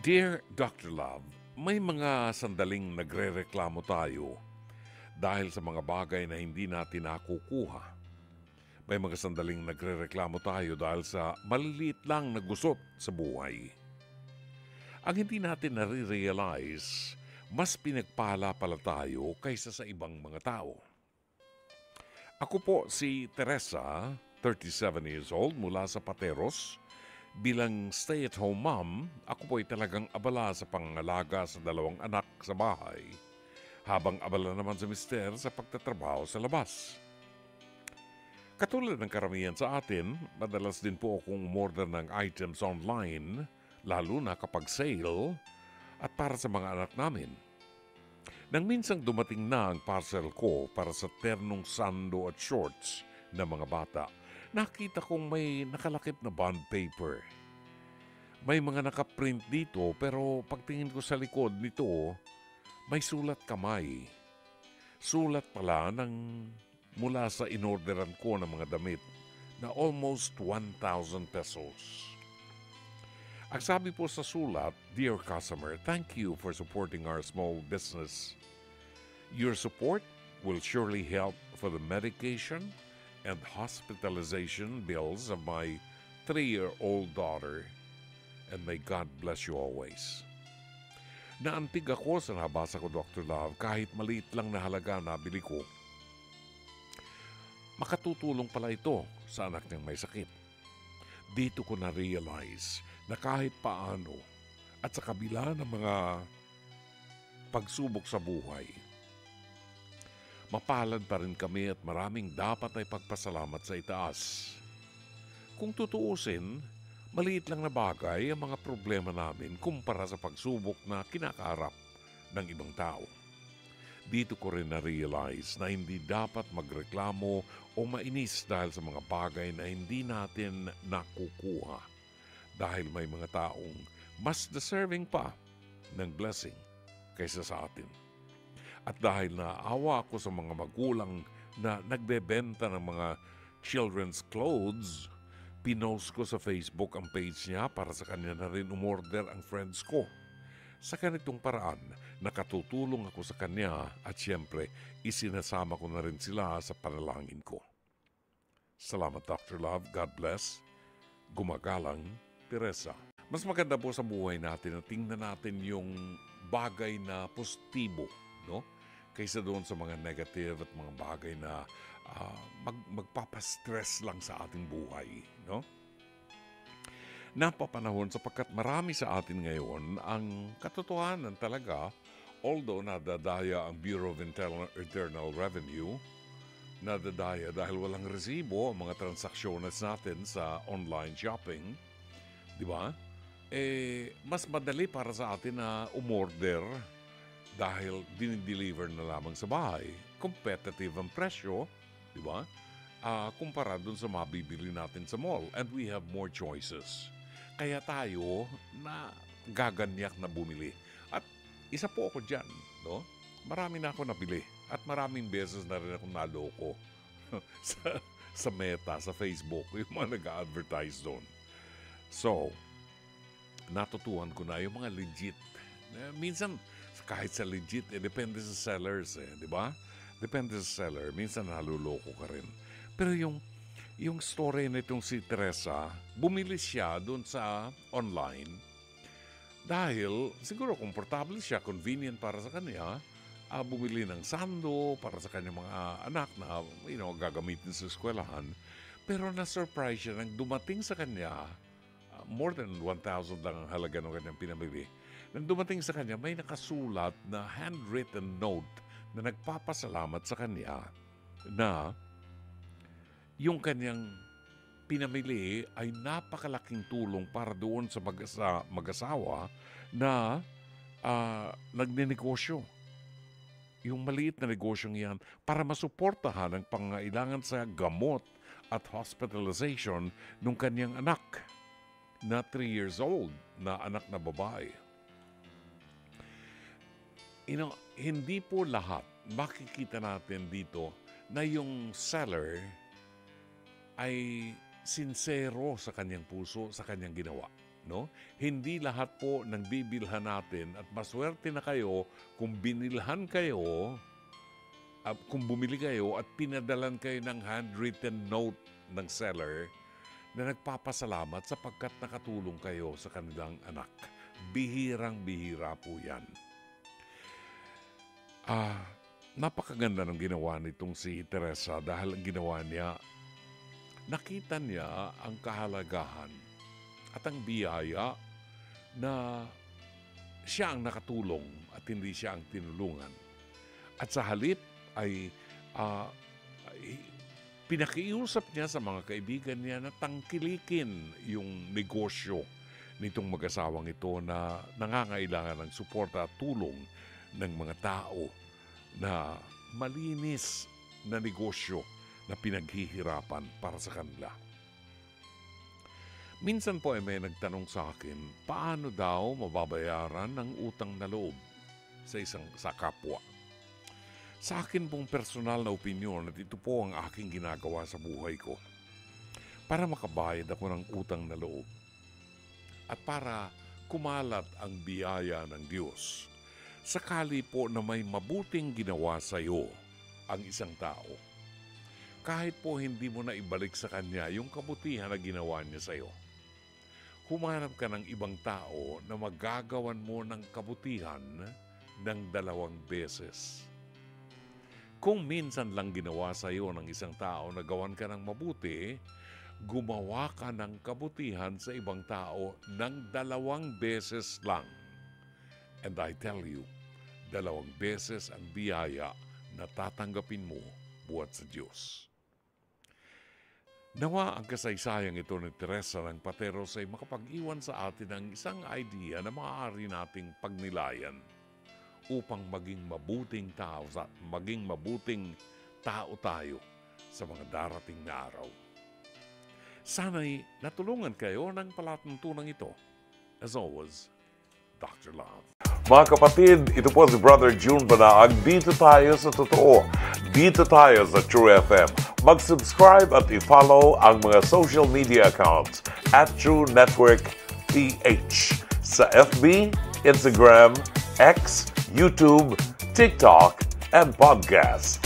Dear Dr. Love, may mga sandaling nagrereklamo tayo dahil sa mga bagay na hindi natin nakukuha. May mga sandaling nagrereklamo tayo dahil sa maliliit lang na gusot sa buhay. Ang hindi natin nare-realize, mas pinagpala pala tayo kaysa sa ibang mga tao. Ako po si Teresa, 37 years old, mula sa Pateros. Bilang stay-at-home mom, ako po ay talagang abala sa pangangalaga sa 2 anak sa bahay, habang abala naman sa mister sa pagtatrabaho sa labas. Katulad ng karamihan sa atin, madalas din po akong umorder ng items online, lalo na kapag sale, at para sa mga anak namin. Nang minsang dumating na ang parcel ko para sa ternong sando at shorts ng mga bata, nakita kong may nakalakip na bond paper. May mga nakaprint dito pero pagtingin ko sa likod nito, may sulat kamay. Sulat pala ng mula sa inorderan ko ng mga damit na almost 1,000 pesos. Ang sabi po sa sulat, "Dear customer, thank you for supporting our small business. Your support will surely help for the medication and hospitalization bills of my 3-year-old daughter, and may God bless you always." Naantig ako sa nabasa ko, Dr. Love, kahit maliit lang na halaga na bili ko. Makatutulong pala ito sa anak niyang may sakit. Dito ko na-realize na kahit paano at sa kabila ng mga pagsubok sa buhay, mapalad pa rin kami at maraming dapat ay pagpasalamat sa itaas. Kung tutuusin, maliit lang na bagay ang mga problema namin kumpara sa pagsubok na kinakaharap ng ibang tao. Dito ko rin na-realize na hindi dapat magreklamo o mainis dahil sa mga bagay na hindi natin nakukuha. Dahil may mga taong mas deserving pa ng blessing kaysa sa atin. At dahil naawa ako sa mga magulang na nagbebenta ng mga children's clothes, pinost ko sa Facebook ang page niya para sa kanya na rin umorder ang friends ko. Sa ganitong paraan, nakatutulong ako sa kanya at siyempre, isinasama ko na rin sila sa panalangin ko. Salamat, Dr. Love. God bless. Gumagalang, Teresa. Mas maganda po sa buhay natin na tingnan natin yung bagay na positibo, no? Kaysa doon sa mga negative at mga bagay na magpapastress lang sa ating buhay, no? Napapanahon sapagkat marami sa atin ngayon ang katotohanan talaga, although nadadaya ang Bureau of Internal Revenue, nadadaya dahil walang resibo ang mga transaksyones natin sa online shopping, di ba? Mas madali para sa atin na umorder dahil dinideliver na lamang sa bahay. Competitive ang presyo, di ba? Kumpara dun sa mabibili natin sa mall. And we have more choices. Kaya tayo na gaganyak na bumili. At isa po ako dyan, no? Marami na ako nabili. At maraming beses na rin akong naloko sa Meta, sa Facebook, yung mga nag-advertise doon. So, natutuhan ko na yung mga legit. Minsan, kahit sa legit, depende sa sellers, di ba? Depende sa seller. Minsan naluloko ka rin. Pero yung story nitong si Teresa, bumili siya doon sa online dahil siguro komportable siya, convenient para sa kanya, bumili ng sando para sa kanyang mga anak na gagamitin sa eskwelahan. Pero na-surprise siya nang dumating sa kanya, more than 1,000 lang ang halaga ng kanyang pinamili. Nang dumating sa kanya, may nakasulat na handwritten note na nagpapasalamat sa kanya na yung kanyang pinamili ay napakalaking tulong para doon sa mag-asawa na nagnenegosyo. Yung maliit na negosyong yan para masuportahan ang pangailangan sa gamot at hospitalization ng kanyang anak na 3 years old na anak na babae. Hindi po lahat makikita natin dito na yung seller ay sincero sa kanyang puso, sa kanyang ginawa. No? Hindi lahat po ng bibilhan natin at maswerte na kayo kung binilhan kayo, kung bumili kayo at pinadalan kayo ng handwritten note ng seller na nagpapasalamat sapagkat nakatulong kayo sa kanilang anak. Bihirang-bihira po yan. Napakaganda ng ginawa nitong si Teresa dahil ang ginawa niya, nakita niya ang kahalagahan at ang biyaya na siya ang nakatulong at hindi siya ang tinulungan. At sa halip ay pinakiusap niya sa mga kaibigan niya na tangkilikin yung negosyo nitong mag-asawang ito na nangangailangan ng suporta at tulong ng mga tao na malinis na negosyo na pinaghihirapan para sa kanila. Minsan po ay may nagtanong sa akin, paano daw mababayaran ng utang na loob sa kapwa? Sa akin pong personal na opinyon at ito po ang aking ginagawa sa buhay ko para makabayad ako ng utang na loob at para kumalat ang biyaya ng Diyos. Sakali po na may mabuting ginawa sa iyo ang isang tao, kahit po hindi mo na ibalik sa kanya yung kabutihan na ginawa niya sa iyo, humanap ka ng ibang tao na magagawan mo ng kabutihan ng 2 beses. Kung minsan lang ginawa sa iyo ng isang tao na gawan ka ng mabuti, gumawa ka ng kabutihan sa ibang tao ng 2 beses lang. And I tell you, 2 beses ang biyaya na tatanggapin mo buhat sa Diyos. Nawa ang kasaysayang ito ni Teresa ng Pateros ay makapag-iwan sa atin ng isang idea na maaari nating pagnilayan upang maging mabuting tao tayo sa mga darating na araw. Sana'y natulungan kayo ng palatuntunang ito. As always, Dr. Love. Mga kapatid, ito po si Brother June Banaag. Dito tayo sa totoo. Dito tayo sa True FM. Mag-subscribe at i-follow ang mga social media accounts at True Network PH sa FB, Instagram, X, YouTube, TikTok, and podcast.